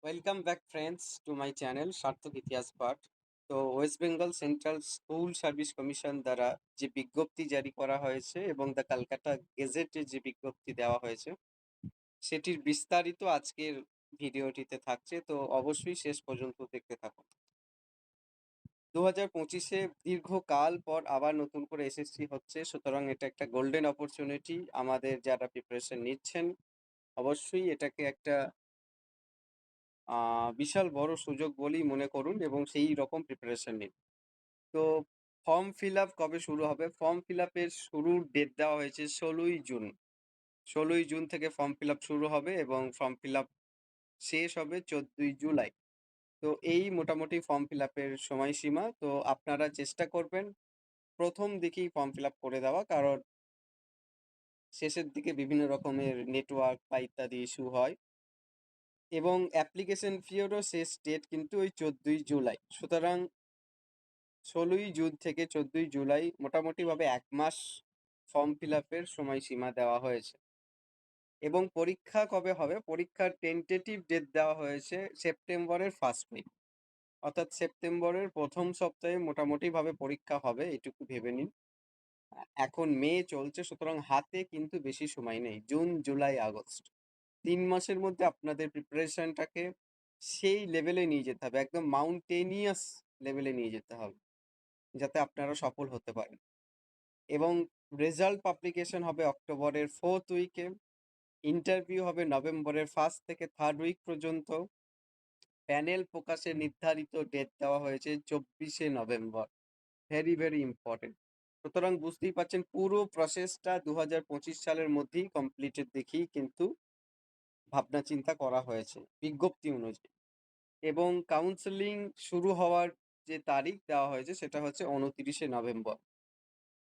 Welcome back friends to my channel সার্থক ইতিহাস পাঠ। তো West Bengal central school service commission দ্বারা যে বিজ্ঞপ্তি জারি করা হয়েছে এবং দ্য কলকাতা গেজেটে যে বিজ্ঞপ্তি দেওয়া হয়েছে সেটির বিস্তারিত আজকের ভিডিওটিতে থাকছে, তো অবশ্যই শেষ পর্যন্ত দেখতে থাকুন। 2025-এ দীর্ঘকাল পর আবার নতুন করে এসএসসি হচ্ছে, সুতরাং এটা একটা গোল্ডেন অপরচুনিটি। আমাদের যারা প্রিপারেশন নিচ্ছেন অবশ্যই এটাকে একটা বিশাল বড় সুযোগ বলেই মনে করুন এবং সেই রকম প্রিপারেশন নিন। তো ফর্ম ফিল আপ কবে শুরু হবে? ফর্ম ফিল আপের শুরুর ডেট দেওয়া হয়েছে 16ই জুন। 16ই জুন থেকে ফর্ম ফিল আপ শুরু হবে এবং ফর্ম ফিল আপ শেষ হবে 14ই জুলাই। তো এই মোটামুটি ফর্ম ফিল আপের সময়সীমা। তো আপনারা চেষ্টা করবেন প্রথম দিকেই ফর্ম ফিল আপ করে দেওয়া, কারণ শেষের দিকে বিভিন্ন রকমের নেটওয়ার্ক বা ইত্যাদি ইস্যু হয়। এবং অ্যাপ্লিকেশন ফিয়েরও শেষ ডেট কিন্তু ওই 14ই জুলাই। সুতরাং 16ই জুন থেকে 14ই জুলাই মোটামুটিভাবে 1 মাস ফর্ম ফিল আপের সময়সীমা দেওয়া হয়েছে। এবং পরীক্ষা কবে হবে? পরীক্ষার টেন্টেটিভ ডেট দেওয়া হয়েছে সেপ্টেম্বরের ফার্স্ট উইক, অর্থাৎ সেপ্টেম্বরের প্রথম সপ্তাহে মোটামুটিভাবে পরীক্ষা হবে, এটুকু ভেবে নিন। এখন মে চলছে, সুতরাং হাতে কিন্তু বেশি সময় নেই। জুন, জুলাই, আগস্ট 3 মাসের মধ্যে আপনাদের প্রিপারেশনটাকে সেই লেভেলে নিয়ে যেতে হবে, একদম মাউন্টেনিয়াস লেভেলে নিয়ে যেতে হবে, যাতে আপনারা সফল হতে পারেন। এবং রেজাল্ট পাবলিকেশন হবে অক্টোবরের 4th উইকে। ইন্টারভিউ হবে নভেম্বরের 1st থেকে 3rd উইক পর্যন্ত। প্যানেল প্রকাশের নির্ধারিত ডেট দেওয়া হয়েছে 24শে নভেম্বর। Very very important. সুতরাং বুঝতেই পারছেন পুরো প্রসেসটা 2025 সালের মধ্যেই কমপ্লিটেড দেখেই কিন্তু ভাবনা চিন্তা করা হয়েছে বিজ্ঞপ্তি অনুযায়ী। এবং কাউন্সেলিং শুরু হওয়ার যে তারিখ দেওয়া হয়েছে সেটা হচ্ছে 29শে নভেম্বর।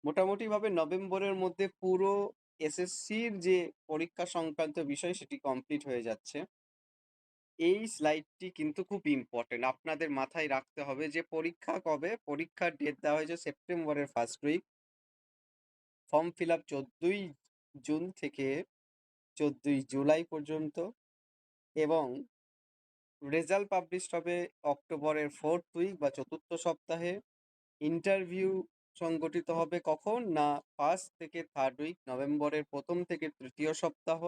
মোটামুটিভাবে নভেম্বরের মধ্যে পুরো এসএসসির যে পরীক্ষা সংক্রান্ত বিষয় সেটি কমপ্লিট হয়ে যাচ্ছে। এই স্লাইডটি কিন্তু খুব ইম্পর্টেন্ট, আপনাদের মাথায় রাখতে হবে যে পরীক্ষা কবে। পরীক্ষার ডেট দেওয়া হয়েছে সেপ্টেম্বরের first week. Form fill up 14ই জুন থেকে 14ই জুলাই পর্যন্ত। এবং রেজাল্ট পাবলিশ হবে অক্টোবরের 4th উইক বা চতুর্থ সপ্তাহে। ইন্টারভিউ সংগঠিত হবে কখন না 1st থেকে 3rd উইক, নভেম্বরের প্রথম থেকে তৃতীয় সপ্তাহ।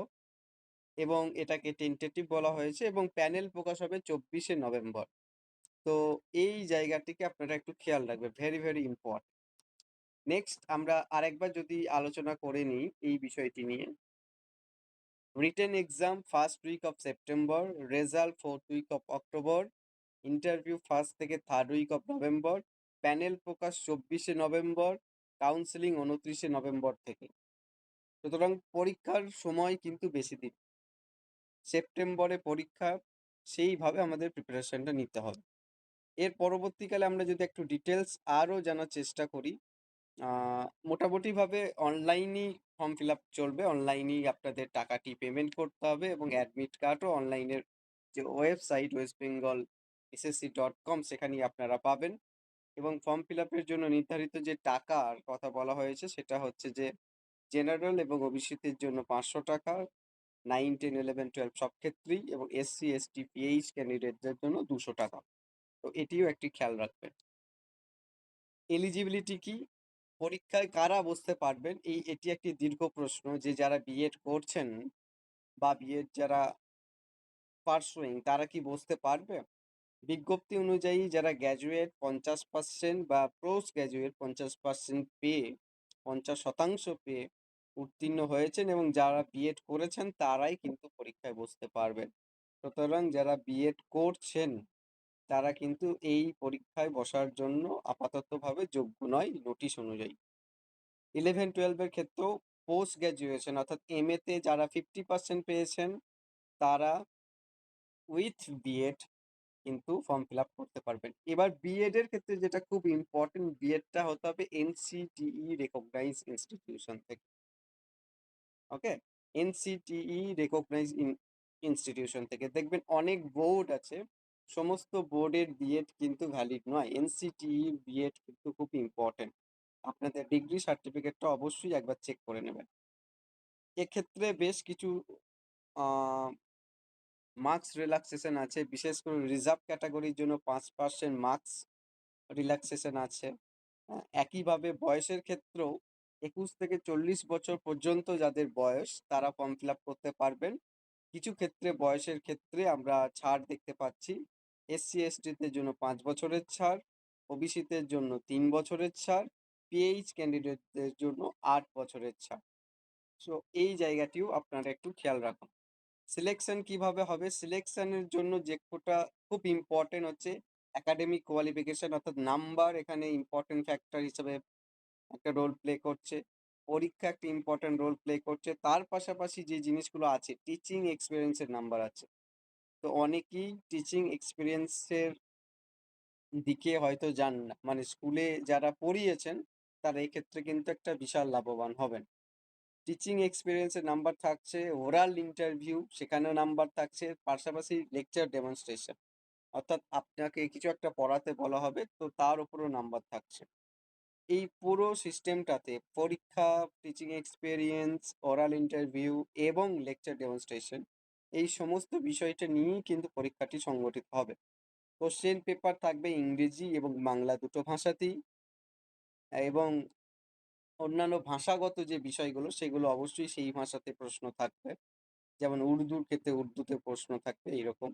এবং এটাকে টেন্টেটিভ বলা হয়েছে এবং প্যানেল প্রকাশ হবে 24শে নভেম্বর। তো এই জায়গাটিকে আপনারা একটু খেয়াল রাখবেন, ভেরি ভেরি ইম্পর্টেন্ট। নেক্সট আমরা আরেকবার যদি আলোচনা করে নিই এই বিষয়টি নিয়ে। Written exam first week of September, result 4th week of October, interview 1st থেকে 3rd week of November, panel প্রকাশ 24শে নভেম্বর, কাউন্সেলিং 29শে নভেম্বর থেকে। সুতরাং পরীক্ষার সময় কিন্তু বেশি দিন, সেপ্টেম্বরে পরীক্ষা, সেইভাবে আমাদের প্রিপারেশনটা নিতে হবে। এর পরবর্তীকালে আমরা যদি একটু ডিটেলস আরও জানার চেষ্টা করি, মোটামুটিভাবে অনলাইনেই ফর্ম ফিল আপ চলবে, অনলাইনেই আপনাদের টাকাটি পেমেন্ট করতে হবে এবং অ্যাডমিট কার্ডও অনলাইনের যে ওয়েবসাইট westbengal.ssc.com সেখানেই আপনারা পাবেন। এবং ফর্ম ফিল আপের জন্য নির্ধারিত যে টাকার কথা বলা হয়েছে সেটা হচ্ছে যে জেনারেল এবং ওবিসিদের জন্য 500 টাকা, 9, 10, 11, 12 সব ক্ষেত্রেই, এবং এসসি এসটি পিএইচ ক্যান্ডিডেটদের জন্য 200 টাকা। তো এটিও একটি খেয়াল রাখবেন। এলিজিবিলিটি কি? পরীক্ষায় কারা বসতে পারবেন, এটি একটি দীর্ঘ প্রশ্ন। যে যারা বিএড করছেন বা বিএড যারা পার্সুইং তারা কি বসতে পারবে? বিজ্ঞপ্তি অনুযায়ী যারা গ্র্যাজুয়েট 50% বা পোস্ট গ্র্যাজুয়েট 50% পেয়ে, 50% পেয়ে উত্তীর্ণ হয়েছেন এবং যারা বিএড করেছেন তারাই কিন্তু পরীক্ষায় বসতে পারবেন। সুতরাং যারা বিএড করছেন তারা কিন্তু এই পরীক্ষায় বসার জন্য আপাততভাবে যোগ্য নয় নোটিশ অনুযায়ী। 11-12 ক্ষেত্রেও পোস্ট গ্র্যাজুয়েশন অর্থাৎ এমএতে যারা 50% পেয়েছেন তারা উইথ বিএড কিন্তু ফর্ম ফিল আপ করতে পারবেন। এবার বিএড এর ক্ষেত্রে যেটা খুব ইম্পর্টেন্ট, বিএডটা হতে হবে এনসিটিই রেকগনাইজ ইনস্টিটিউশন থেকে। ওকে, এনসিটিই রেকগনাইজ ইনস্টিটিউশন থেকে। দেখবেন অনেক বোর্ড আছে, সমস্ত বোর্ডের বিএড কিন্তু ভ্যালিড নয়। এনসিটিই বিএড কিন্তু খুব ইম্পর্টেন্ট, আপনাদের ডিগ্রি সার্টিফিকেটটা অবশ্যই একবার চেক করে নেবেন। এক্ষেত্রে বেশ কিছু মার্কস রিল্যাক্সেশন আছে, বিশেষ করে রিজার্ভ ক্যাটাগরির জন্য 5% মার্কস রিল্যাক্সেশন আছে। একইভাবে বয়সের ক্ষেত্রেও 21 থেকে 40 বছর পর্যন্ত যাদের বয়স তারা ফর্ম ফিল আপ করতে পারবেন। কিছু ক্ষেত্রে বয়সের ক্ষেত্রে আমরা ছাড় দেখতে পাচ্ছি। এসসি এসটিদের জন্য 5 বছরের ছাড়, ওবিসিদের জন্য 3 বছরের ছাড়, পিএইচ ক্যান্ডিডেটদের জন্য 8 বছরের ছাড়। সো এই জায়গাটিও আপনারা একটু খেয়াল রাখুন। সিলেকশন কিভাবে হবে? সিলেকশনের জন্য যে কোটা খুব ইম্পর্টেন্ট হচ্ছে একাডেমিক কোয়ালিফিকেশন, অর্থাৎ নাম্বার এখানে ইম্পর্টেন্ট ফ্যাক্টর হিসেবে একটা রোল প্লে করছে। পরীক্ষা একটা ইম্পর্টেন্ট রোল প্লে করছে। তার পাশাপাশি যে জিনিসগুলো আছে, টিচিং এক্সপিরিয়েন্সের নাম্বার আছে। তো অনেকেই টিচিং এক্সপিরিয়েন্সের দিকে হয়তো যান না, মানে স্কুলে যারা পড়িয়েছেন তারা এক্ষেত্রে কিন্তু একটা বিশাল লাভবান হবেন। টিচিং এক্সপিরিয়েন্সের নাম্বার থাকছে, ওরাল ইন্টারভিউ সেখানেও নাম্বার থাকছে, পাশাপাশি লেকচার ডেমনস্ট্রেশন, অর্থাৎ আপনাকে কিছু একটা পড়াতে বলা হবে তো তার উপরও নাম্বার থাকছে। এই পুরো সিস্টেমটাতে পরীক্ষা, টিচিং এক্সপিরিয়েন্স, ওরাল ইন্টারভিউ এবং লেকচার ডেমনস্ট্রেশন এই সমস্ত বিষয়টা নিয়েই কিন্তু পরীক্ষাটি সংগঠিত হবে। কোশ্চেন পেপার থাকবে ইংরেজি এবং বাংলা দুটো ভাষাতেই, এবং অন্যান্য ভাষাগত যে বিষয়গুলো সেগুলো অবশ্যই সেই ভাষাতে প্রশ্ন থাকবে। যেমন উর্দুর ক্ষেত্রে উর্দুতে প্রশ্ন থাকবে এইরকম।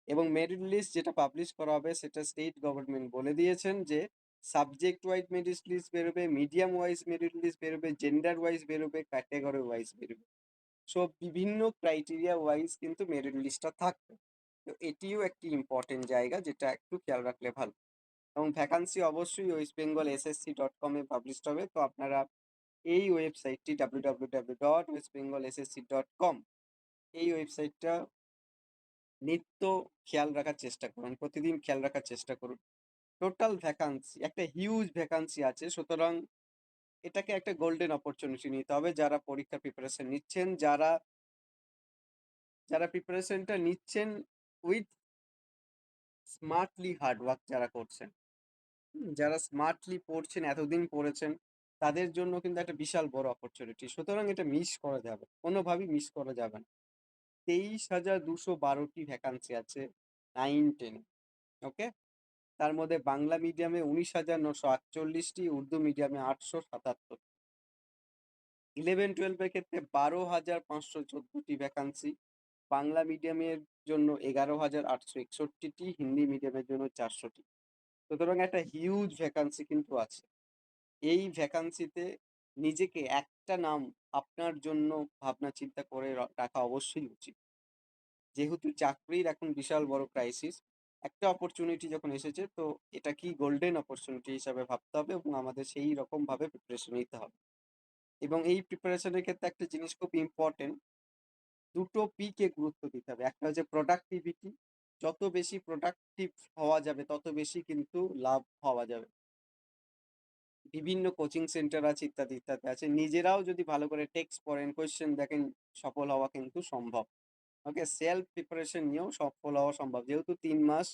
এবং মেরিট লিস্ট যেটা পাবলিশ করা হবে সেটা স্টেট গভর্নমেন্ট বলে দিয়েছেন যে সাবজেক্ট ওয়াইজ মেরিট লিস্ট বেরোবে, মিডিয়াম ওয়াইজ মেরিট লিস্ট বেরোবে, জেন্ডার ওয়াইজ বেরোবে, ক্যাটাগরি ওয়াইজ বেরোবে। সো বিভিন্ন ক্রাইটেরিয়া ওয়াইজ কিন্তু মেরিট লিস্টটা থাকবে। তো এটিও একটি ইম্পর্টেন্ট জায়গা যেটা একটু খেয়াল রাখলে ভালো। এবং ভ্যাকান্সি অবশ্যই westbengalssc.com-এ পাবলিশড হবে। তো আপনারা এই ওয়েবসাইটটি www.westbengalssc.com এই ওয়েবসাইটটা নিত্য খেয়াল রাখার চেষ্টা করুন, প্রতিদিন খেয়াল রাখার চেষ্টা করুন। টোটাল ভ্যাকান্সি একটা হিউজ ভ্যাকান্সি আছে, সুতরাং এটাকে একটা গোল্ডেন অপরচুনিটি নিতে হবে যারা পরীক্ষার প্রিপারেশন নিচ্ছেন, যারা যারা প্রিপারেশনটা নিচ্ছেন উইথ স্মার্টলি হার্ডওয়ার্ক যারা করছেন, যারা স্মার্টলি পড়ছেন, এতদিন পড়েছেন, তাদের জন্য কিন্তু একটা বিশাল বড় অপরচুনিটি। সুতরাং এটা মিস করা যাবে, কোনোভাবেই মিস করা যাবে না। 23,212টি ভ্যাকান্সি আছে 9-10, ওকে। তার মধ্যে বাংলা মিডিয়ামে 19,948টি, উর্দু মিডিয়ামে 877, 11-12 ক্ষেত্রে 12,514টি ভ্যাকান্সি, বাংলা মিডিয়ামের জন্য 11,861টি, হিন্দি মিডিয়ামের জন্য 400টি। সুতরাং একটা হিউজ ভ্যাকান্সি কিন্তু আছে। এই ভ্যাকান্সিতে নিজেকে একটা নাম আপনার জন্য ভাবনা চিন্তা করে রাখা অবশ্যই উচিত। যেহেতু চাকরির এখন বিশাল বড় ক্রাইসিস, একটা অপরচুনিটি যখন এসেছে তো এটা কি গোল্ডেন অপরচুনিটি হিসাবে ভাবতে হবে এবং আমাদের সেই রকম ভাবে প্রিপারেশন নিতে হবে। এবং এই প্রিপারেশনের ক্ষেত্রে একটা জিনিস খুব ইম্পর্টেন্ট, দুটো পি কে গুরুত্ব দিতে হবে। একটা হচ্ছে প্রোডাক্টিভিটি, যত বেশি প্রোডাক্টিভ হওয়া যাবে তত বেশি কিন্তু লাভ হওয়া যাবে। বিভিন্ন কোচিং সেন্টার আছে, ইত্যাদি ইত্যাদি আছে। নিজেরাও যদি ভালো করে টেক্সট পড়েন, কোয়েশ্চেন দেখেন, সফল হওয়া কিন্তু সম্ভব। ওকে, সেলফ প্রিপারেশন নিয়েও সফল হওয়া সম্ভব। যেহেতু 3 মাস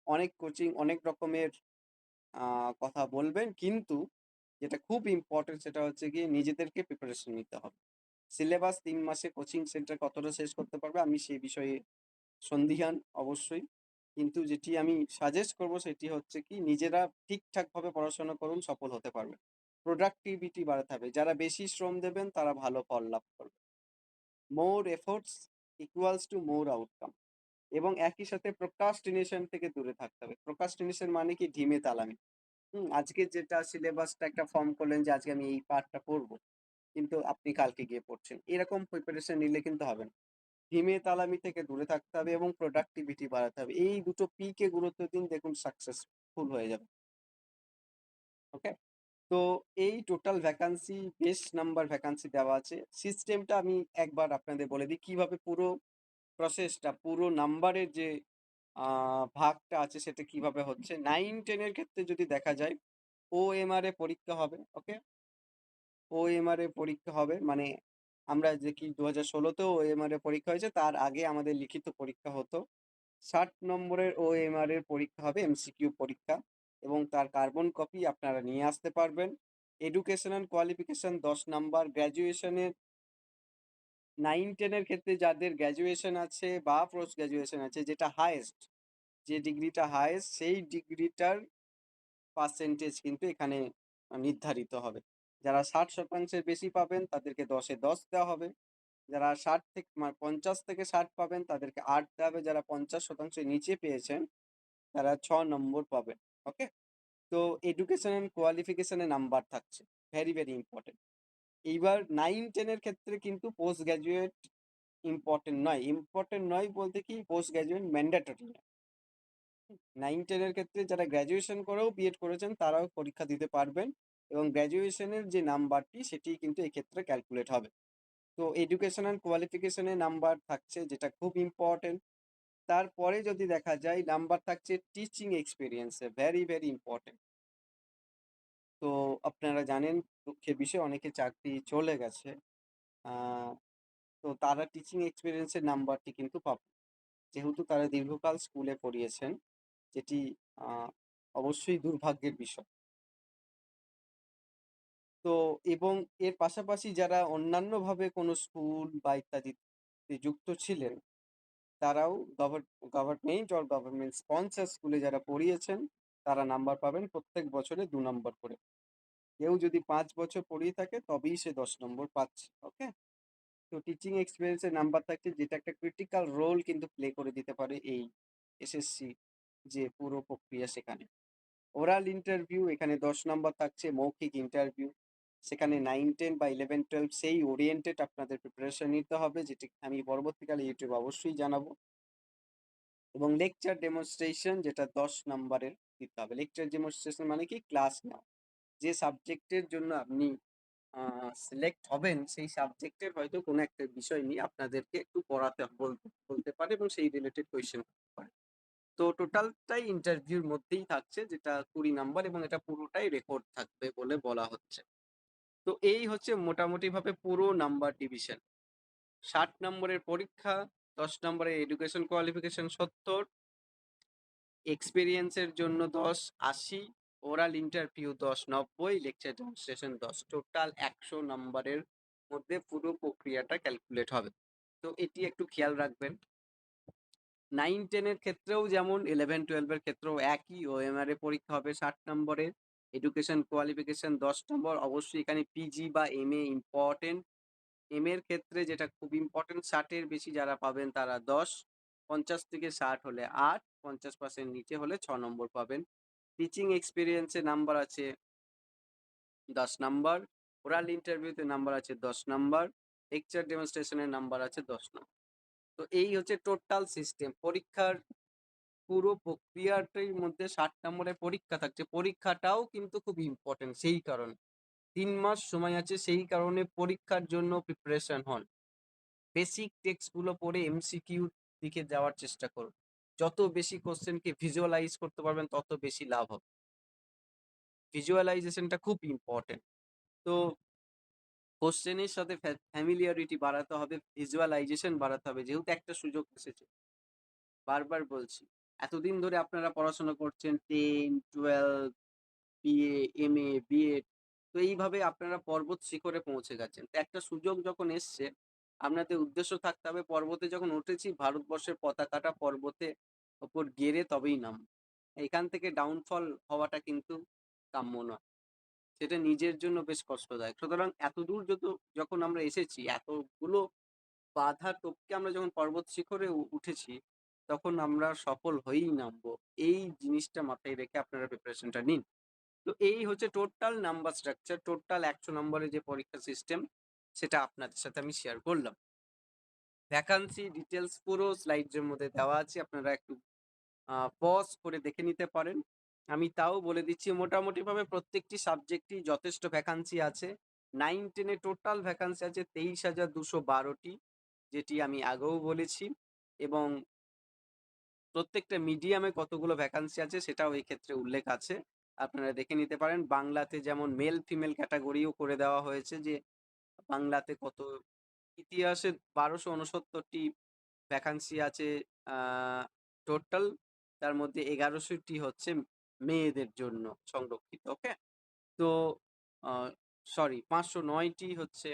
অনেক কোচিং অনেক রকমের কথা বলবেন, কিন্তু যেটা খুব ইম্পর্টেন্ট সেটা হচ্ছে গিয়ে নিজেদেরকে প্রিপারেশন নিতে হবে। সিলেবাস 3 মাসে কোচিং সেন্টার কতটা শেষ করতে পারবে আমি সেই বিষয়ে সন্দিহান অবশ্যই, কিন্তু যেটি আমি সাজেস্ট করব সেটি হচ্ছে কি নিজেরা ঠিকঠাকভাবে পড়াশোনা করুন, সফল হতে পারবে। প্রোডাক্টিভিটি বাড়াতে হবে, যারা বেশি শ্রম দেবেন তারা ভালো ফল লাভ করবে। More efforts equals to more outcome. এবং একই সাথে প্রোক্রাস্টিনেশন থেকে দূরে থাকতে হবে। প্রোক্রাস্টিনেশন মানে কি? ঢিমে তালামি। আজকে যেটা সিলেবাসটা একটা ফর্ম করলেন যে আজকে আমি এই পার্টটা পড়বো, কিন্তু আপনি কালকে গিয়ে পড়ছেন, এরকম প্রিপারেশন নিলে কিন্তু হবে না। ধিমে তালামি থেকে দূরে থাকতে হবে এবং প্রোডাক্টিভিটি বাড়াতে হবে। এই দুটো পি কে গুরুত্ব দিন, দেখুন সাকসেসফুল হয়ে যাবে। ওকে, তো এই টোটাল ভ্যাকান্সি বেশ নাম্বার ভ্যাকান্সি দেওয়া আছে। সিস্টেমটা আমি একবার আপনাদের বলে দিই কিভাবে পুরো প্রসেসটা, পুরো নাম্বারের যে ভাগটা আছে সেটা কিভাবে হচ্ছে। 9-10 ক্ষেত্রে যদি দেখা যায় OMR এ পরীক্ষা হবে। ওকে, OMR এ পরীক্ষা হবে মানে আমরা যে কি 2016তেও OMR এ পরীক্ষা হয়েছে, তার আগে আমাদের লিখিত পরীক্ষা হতো। 60 নম্বরের OMR এর পরীক্ষা হবে, MCQ পরীক্ষা, এবং তার কার্বন কপি আপনারা নিয়ে আসতে পারবেন। এডুকেশনাল কোয়ালিফিকেশন 10 নাম্বার, গ্র্যাজুয়েশনের 9-10 এর ক্ষেত্রে যাদের গ্র্যাজুয়েশন আছে বা পোস্ট গ্র্যাজুয়েশন আছে, যেটা হাইয়েস্ট, যে ডিগ্রিটা হাইয়েস্ট সেই ডিগ্রিটার পার্সেন্টেজ কিন্তু এখানে নির্ধারিত হবে। যারা 60% বেশি পাবেন তাদেরকে 10-এ 10 দেওয়া হবে। যারা 50 থেকে 60 পাবেন তাদেরকে 8 দেওয়া হবে। যারা 50% নিচে পেয়েছেন তারা 6 নম্বর পাবেন। ওকে? তো এডুকেশন এন্ড কোয়ালিফিকেশন এ নাম্বার থাকছে। Very, very important. এইবার 9-10 এর ক্ষেত্রে কিন্তু পোস্ট গ্র্যাজুয়েট ইম্পর্টেন্ট নয়। ইম্পর্টেন্ট নয় বলতে কি, পোস্ট গ্র্যাজুয়েট ম্যান্ডেটরি নয়। 9-10 এর ক্ষেত্রে যারা গ্র্যাজুয়েশন করেও বিএড করেছেন তারাও পরীক্ষা দিতে পারবেন এবং গ্র্যাজুয়েশনের যে নাম্বারটি সেটি কিন্তু এক্ষেত্রে ক্যালকুলেট হবে। তো এডুকেশন অ্যান্ড কোয়ালিফিকেশনের নাম্বার থাকছে, যেটা খুব ইম্পর্টেন্ট। তারপরে যদি দেখা যায় নাম্বার থাকছে টিচিং এক্সপিরিয়েন্সে, ভেরি, ভেরি ইম্পর্টেন্ট। তো আপনারা জানেন দুঃখের বিষয় অনেকে চাকরি চলে গেছে। তো তারা টিচিং এক্সপিরিয়েন্সের নাম্বারটি কিন্তু পাবে, যেহেতু তারা দীর্ঘকাল স্কুলে পড়িয়েছেন, যেটি অবশ্যই দুর্ভাগ্যের বিষয়। তো এবং এর পাশাপাশি যারা অন্যান্যভাবে কোনো স্কুল বা ইত্যাদিতে যুক্ত ছিলেন, তারাও গভর্নমেন্ট অর গভর্নমেন্ট স্পন্সর স্কুলে যারা পড়িয়েছেন তারা নাম্বার পাবেন প্রত্যেক বছরে 2 নম্বর করে। কেউ যদি 5 বছর পড়িয়ে থাকে তবেই সে 10 নম্বর পাচ্ছে। ওকে? তো টিচিং এক্সপিরিয়েন্স এর নাম্বার থাকছে, যেটা একটা ক্রিটিক্যাল রোল কিন্তু প্লে করে দিতে পারে এই এসএসসি যে পুরো প্রক্রিয়া সেখানে। ওরাল ইন্টারভিউ এখানে 10 নম্বর থাকছে, মৌখিক ইন্টারভিউ। সেখানে 9-10 বা 11-12 সেই ওরিয়েন্টেড আপনাদের প্রিপারেশন নিতে হবে, যেটি আমি পরবর্তীকালে ইউটিউবে অবশ্যই জানাবো। এবং লেকচার ডেমনস্ট্রেশন, যেটা 10 নম্বরের দিতে হবে। লেকচার ডেমনস্ট্রেশন মানে কি, ক্লাস নেওয়া। যে সাবজেক্টের জন্য আপনি সিলেক্ট হবেন সেই সাবজেক্টের হয়তো কোনো একটা বিষয় নিয়ে আপনাদেরকে একটু পড়াতে বলতে পারে এবং সেই রিলেটেড কোয়েশ্চেন করতে পারে। তো টোটালটাই ইন্টারভিউর মধ্যেই থাকছে, যেটা 20 নাম্বার, এবং এটা পুরোটাই রেকর্ড থাকবে বলে বলা হচ্ছে। তো এই হচ্ছে মোটামুটিভাবে পুরো নাম্বার ডিভিশন। 60 নম্বরের পরীক্ষা, 10 নম্বরের এডুকেশন কোয়ালিফিকেশন 70, এক্সপেরিয়েন্সের জন্য 10 80, oral interview 10 90, lecture demonstration 10, total 100 নম্বরের মধ্যে পুরো প্রক্রিয়াটা ক্যালকুলেট হবে। তো এটি একটু খেয়াল রাখবেন। 9-10 এর ক্ষেত্রেও যেমন 11-12 এর ক্ষেত্রেও একই ওএমআর এ পরীক্ষা হবে 60 নম্বরের। এডুকেশন কোয়ালিফিকেশন 10 নম্বর। অবশ্যই এখানে পিজি বা এমএ ইম্পর্টেন্ট। এম এর ক্ষেত্রে যেটা খুব ইম্পর্টেন্ট, 60 এর বেশি যারা পাবেন তারা 10, 50 থেকে 60 হলে 8, 50% নিচে হলে 6 নম্বর পাবেন। টিচিং এক্সপিরিয়েন্সে নাম্বার আছে 10 নাম্বার, ওরাল ইন্টারভিউতে নাম্বার আছে 10 নাম্বার, লেকচার ডেমনস্ট্রেশনের নাম্বার আছে 10 নাম্বার। তো এই হচ্ছে টোটাল সিস্টেম। পরীক্ষার পুরো প্রক্রিয়াটির মধ্যে 60 নম্বরের পরীক্ষা থাকছে। পরীক্ষাটাও কিন্তু খুব ইম্পর্টেন্ট, সেই কারণে 3 মাস সময় আছে, সেই কারণে পরীক্ষার জন্য প্রিপারেশন হন। বেসিক টেক্সটগুলো পড়ে এমসিকিউ দিকে যাওয়ার চেষ্টা করুন। যত বেশি কোশ্চেনকে ভিজুয়ালাইজ করতে পারবেন তত বেশি লাভ হবে। ভিজুয়ালাইজেশনটা খুব ইম্পর্টেন্ট। তো কোশ্চেনের সাথে ফ্যামিলিয়ারিটি বাড়াতে হবে, ভিজুয়ালাইজেশন বাড়াতে হবে, যেহেতু একটা সুযোগ এসেছে। বারবার বলছি, এতদিন ধরে আপনারা পড়াশোনা করছেন 10, 12, বিএ, এমএ, বিএড, তো এইভাবে আপনারা পর্বত শিখরে পৌঁছে গেছেন। তো একটা সুযোগ যখন এসছে, আপনাদের উদ্দেশ্য থাকতে হবে পর্বতে যখন উঠেছি ভারতবর্ষের পতাকাটা পর্বতে ওপর গেড়ে তবেই নামবো। এখান থেকে ডাউনফল হওয়াটা কিন্তু কাম্য নয়। সেটা নিজের জন্য বেশ কষ্টদায়ক। সুতরাং এতদূর যখন আমরা এসেছি, এতগুলো বাধা টপকে আমরা যখন পর্বত শিখরে উঠেছি, তখন আমরা সফল হয়েই নামবো। এই জিনিসটা মাথায় রেখে আপনারা প্রিপারেশনটা নিন। তো এই হচ্ছে টোটাল নাম্বার স্ট্রাকচার, টোটাল 100 নম্বরের যে পরীক্ষা সিস্টেম, সেটা আপনাদের সাথে আমি শেয়ার করলাম। ভ্যাকান্সি ডিটেলস পুরো স্লাইডের মধ্যে দেওয়া আছে, আপনারা একটু পজ করে দেখে নিতে পারেন। আমি তাও বলে দিচ্ছি, মোটামুটিভাবে প্রত্যেকটি সাবজেক্টই যথেষ্ট ভ্যাকান্সি আছে। 9-10 এ টোটাল ভ্যাকান্সি আছে 23,212টি, যেটি আমি আগেও বলেছি, এবং প্রত্যেকটা মিডিয়ামে কতগুলো ভ্যাকান্সি আছে সেটাও এই ক্ষেত্রে উল্লেখ আছে, আপনারা দেখে নিতে পারেন। বাংলাতে যেমন মেল ফিমেল ক্যাটাগরিও করে দেওয়া হয়েছে, যে বাংলাতে কত, ইতিহাসে 1269টি ভ্যাকান্সি আছে টোটাল, তার মধ্যে 1100টি হচ্ছে মেয়েদের জন্য সংরক্ষিত। ওকে? তো সরি, 509টি হচ্ছে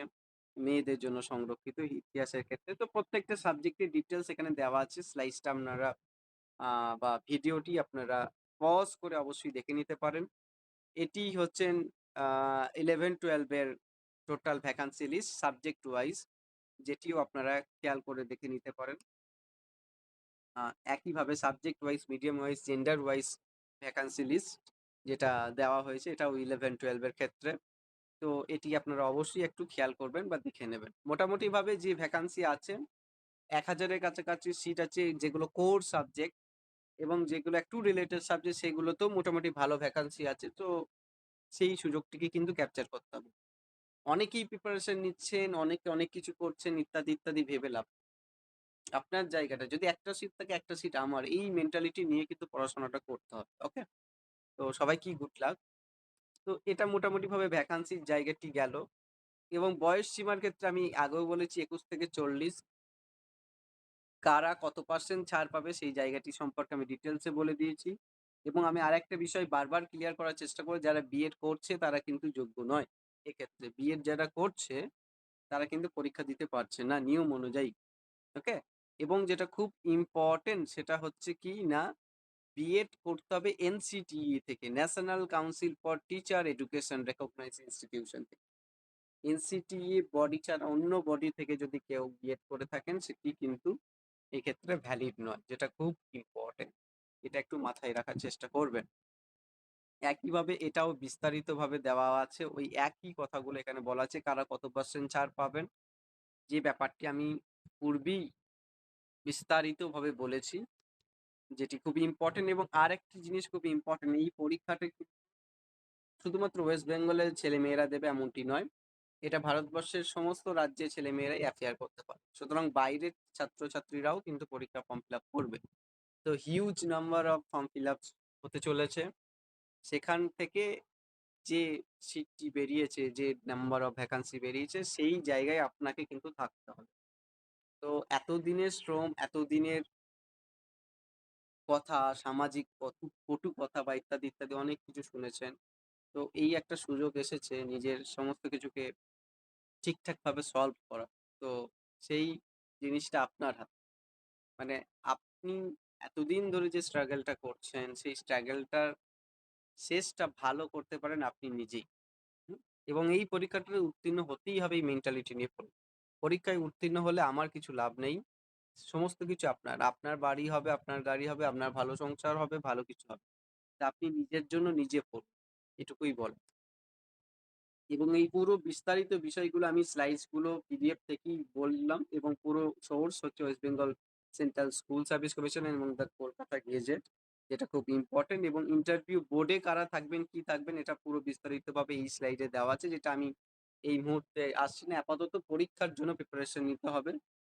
মেয়েদের জন্য সংরক্ষিত ইতিহাসের ক্ষেত্রে। তো প্রত্যেকটা সাবজেক্টের ডিটেইলস এখানে দেওয়া আছে। স্লাইডসটা আপনারা বা ভিডিওটি আপনারা পজ করে অবশ্যই দেখে নিতে পারেন। এটি হচ্ছেন 11-12 এর total vacancy list subject wise, যেটিও আপনারা খেয়াল করে দেখে নিতে পারেন। একইভাবে subject wise, medium wise, gender wise vacancy list যেটা দেওয়া হয়েছে, এটাও 11-12 এর ক্ষেত্রে। তো এটি আপনারা অবশ্যই একটু খেয়াল করবেন বা দেখে নেবেন। মোটামুটিভাবে যে ভ্যাকান্সি আছে 1000 এর কাছাকাছি সিট আছে, যেগুলো কোর সাবজেক্ট এবং যেগুলো একটু রিলেটেড সাবজেক্ট সেগুলোতেও মোটামুটি ভালো ভ্যাকান্সি আছে। তো সেই সুযোগটিকে কিন্তু ক্যাপচার করতে হবে। অনেকেই প্রিপারেশন নিচ্ছেন, অনেকে অনেক কিছু করছেন ইত্যাদি, ইত্যাদি ভেবে লাভ। আপনার জায়গাটা যদি একটা সিট থাকে, একটা সিট আমার, এই মেন্টালিটি নিয়ে কিন্তু পড়াশোনাটা করতে হবে। ওকে? তো সবাইকেই গুড লাক। তো এটা মোটামুটিভাবে ভ্যাকান্সির জায়গাটি গেল এবং বয়স সীমার ক্ষেত্রে আমি আগেও বলেছি 21 থেকে 40। কারা কত পার্সেন্ট ছাড় পাবে সেই জায়গাটি সম্পর্কে আমি ডিটেলসে বলে দিয়েছি এবং আমি আরেকটা বিষয় বারবার ক্লিয়ার করার চেষ্টা করি, যারা বিএড করছে তারা কিন্তু যোগ্য নয়। এক্ষেত্রে বিএড যারা করছে তারা কিন্তু পরীক্ষা দিতে পারছে না নিয়ম অনুযায়ী। ওকে? এবং যেটা খুব ইম্পর্টেন্ট সেটা হচ্ছে কি না, বিএড করতে হবে এনসিটিই থেকে, national council for teacher education recognise institution থেকে। এনসিটিই বডি ছাড়া অন্য বডি থেকে যদি কেউ বিএড করে থাকেন সেটি কিন্তু এক্ষেত্রে ভ্যালিড নয়, যেটা খুব ইম্পর্টেন্ট। এটা একটু মাথায় রাখার চেষ্টা করবেন। একইভাবে এটাও বিস্তারিতভাবে দেওয়া আছে, ওই একই কথাগুলো এখানে বলা আছে, কারা কত পার্সেন্ট ছাড় পাবেন, যে ব্যাপারটি আমি পূর্বেই বিস্তারিতভাবে বলেছি, যেটি খুবই ইম্পর্টেন্ট। এবং আরেকটি জিনিস খুব ইম্পর্টেন্ট, এই পরীক্ষাটা শুধুমাত্র ওয়েস্ট বেঙ্গলের ছেলেমেয়েরা দেবে এমনটি নয়, এটা ভারতবর্ষের সমস্ত রাজ্যের ছেলেমেয়েরাই অ্যাপিয়ার করতে পারে। সুতরাং বাইরের ছাত্রছাত্রীরাও কিন্তু পরীক্ষা ফর্ম ফিল আপ করবে। তো huge number of form fill up হতে চলেছে। সেখান থেকে যে সিটটি বেরিয়েছে, যে নাম্বার অফ ভ্যাকান্সি বেরিয়েছে, সেই জায়গায় আপনাকে কিন্তু থাকতে হবে। তো এতদিনের শ্রম, এতদিনের কথা, সামাজিক কটু কথা বা ইত্যাদি, ইত্যাদি অনেক কিছু শুনেছেন। তো এই একটা সুযোগ এসেছে নিজের সমস্ত কিছুকে ঠিকঠাকভাবে সলভ করা। তো সেই জিনিসটা আপনার হাতে। মানে আপনি এতদিন ধরে যে স্ট্রাগলটা করছেন, সেই স্ট্রাগলটার শেষটা ভালো করতে পারেন আপনি নিজেই। হুম? এবং এই পরীক্ষাটাতে উত্তীর্ণ হতেই হবে এই মেন্টালিটি নিয়ে পড়ুন। পরীক্ষায় উত্তীর্ণ হলে আমার কিছু লাভ নেই। সমস্ত কিছু আপনার। আপনার বাড়ি হবে, আপনার গাড়ি হবে, আপনার ভালো সংসার হবে, ভালো কিছু হবে। তা আপনি নিজের জন্য নিজে পড়ুন। এটুকুই বলা। এবং এই পুরো বিস্তারিত বিষয়গুলো আমি স্লাইডস গুলো পিডিএফ থেকেই বললাম এবং পুরো সোর্স হচ্ছে West Bengal central school service commission এবং দ্য কলকাতা গেজেট, যেটা খুব ইম্পর্টেন্ট। এবং ইন্টারভিউ বোর্ডে কারা থাকবেন কি থাকবেন এটা পুরো বিস্তারিতভাবে এই স্লাইডে দেওয়া আছে, যেটা আমি এই মুহূর্তে আসছি না। আপাতত পরীক্ষার জন্য প্রিপারেশন নিতে হবে।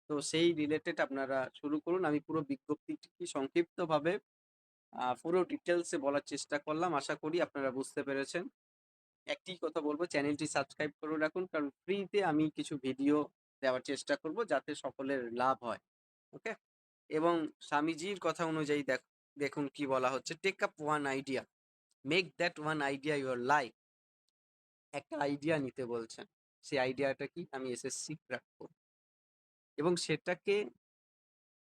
তো সেই রিলেটেড আপনারা শুরু করুন। আমি পুরো বিজ্ঞপ্তিটি সংক্ষিপ্তভাবে পুরো ডিটেলসে বলার চেষ্টা করলাম। আশা করি আপনারা বুঝতে পেরেছেন। একটি কথা বলবো, চ্যানেলটি সাবস্ক্রাইব করে রাখুন, কারণ ফ্রিতে আমি কিছু ভিডিও দেওয়ার চেষ্টা করব যাতে সকলের লাভ হয়। ওকে? এবং স্বামীজির কথা অনুযায়ী দেখুন কি বলা হচ্ছে, take up one idea, make that one idea your life. একটা আইডিয়া নিতে বলছেন, সেই আইডিয়াটা কি, আমি এসএসসি ক্র্যাক করব এবং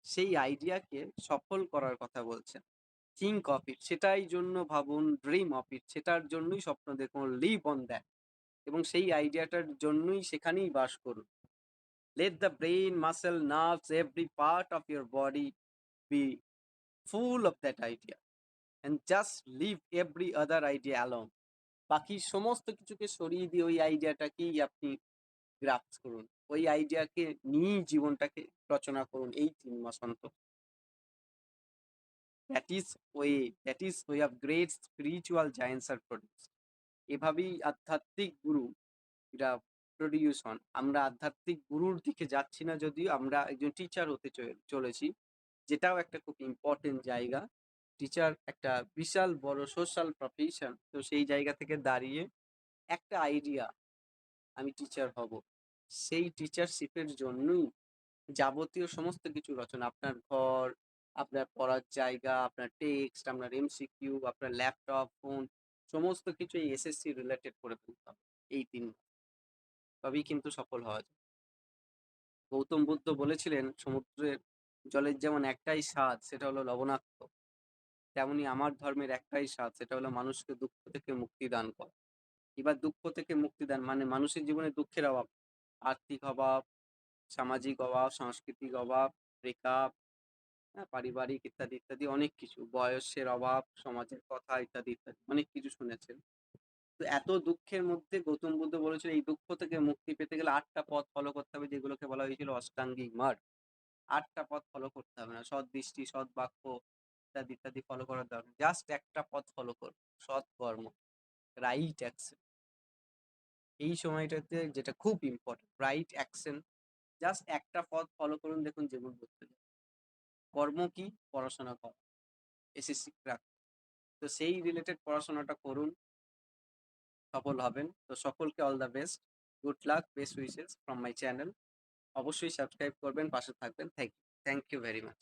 সেই আইডিয়াকে সফল করার কথা বলছেন। থিঙ্ক অফ ইট, সেটাই জন্য ভাবুন, ড্রিম অফ ইট, সেটার জন্যই স্বপ্ন দেখুন, লিভ অন দ্যাট এবং সেই আইডিয়াটার জন্যই সেখানেই বাস করুন। Let the brain, muscle, nerves, every part of your body be full of that idea and just leave every other idea alone. বাকি সমস্ত কিছুকে সরিয়ে দিয়ে ওই আইডিয়াটাকেই আপনি গ্রাস্প করুন। ওই আইডিয়াকে নিয়েই জীবনটাকে রচনা করুন এই 3 মাস অন্তর। That is way of great spiritual giants are produced. এভাবেই আধ্যাত্মিক গুরু এরা প্রডিউস হন। আমরা আধ্যাত্মিক গুরুর দিকে যাচ্ছি না, যদিও আমরা একজন টিচার হতে চলেছি, যেটাও একটা খুব ইম্পর্টেন্ট জায়গা। টিচার একটা বিশাল বড় সোশ্যাল প্রফেশন। তো সেই জায়গা থেকে দাঁড়িয়ে একটা আইডিয়া, আমি টিচার হব, সেই টিচারশিপের জন্যই যাবতীয় সমস্ত কিছু রচনা, আপনার ঘর, আপনার পড়ার জায়গা, আপনার টেক্সট, আপনার এমসিকিউ, আপনার ল্যাপটপ, ফোন, সমস্ত কিছু এই এসএসসি রিলেটেড করে ফেলতে হবে এই 3 তবেই কিন্তু সফল হওয়া যায়। গৌতম বুদ্ধ বলেছিলেন সমুদ্রের জলের যেমন একটাই স্বাদ সেটা হলো লবণাক্ত, তেমনি আমার ধর্মের একটাই স্বাদ সেটা হলো মানুষকে দুঃখ থেকে মুক্তি দান করা। এবার দুঃখ থেকে মুক্তিদান মানে মানুষের জীবনে দুঃখের অভাব, আর্থিক অভাব, সামাজিক অভাব, সাংস্কৃতিক অভাব, ব্রেকআপ, হ্যাঁ, পারিবারিক ইত্যাদি ইত্যাদি অনেক কিছু, বয়সের অভাব, সমাজের কথা ইত্যাদি ইত্যাদি অনেক কিছু শুনেছেন। তো এত দুঃখের মধ্যে গৌতম বুদ্ধ বলেছিল এই দুঃখ থেকে মুক্তি পেতে গেলে ৮টা পথ ফলো করতে হবে, যেগুলোকে বলা হয়েছিল অষ্টাঙ্গিক মার্গ। ৮টা পথ ফলো করতে হবে না, সৎ দৃষ্টি, সৎ বাক্য ইত্যাদি ইত্যাদি ফলো করার দরকার, জাস্ট একটা পথ ফলো করুন, সৎ কর্ম, রাইট অ্যাকশন। এই সময়টাতে যেটা খুব ইম্পর্টেন্ট, রাইট অ্যাকশন, জাস্ট একটা পথ ফলো করুন, দেখুন জীবন বদলে যাবে। কর্ম কি? পড়াশোনা করা, এসএসসি ক্র্যাক। তো সেই রিলেটেড পড়াশোনাটা করুন, সফল হবেন। তো সকলকে all the best, good luck, best wishes from my channel. অবশ্যই সাবস্ক্রাইব করবেন, পাশে থাকবেন। Thank you very much.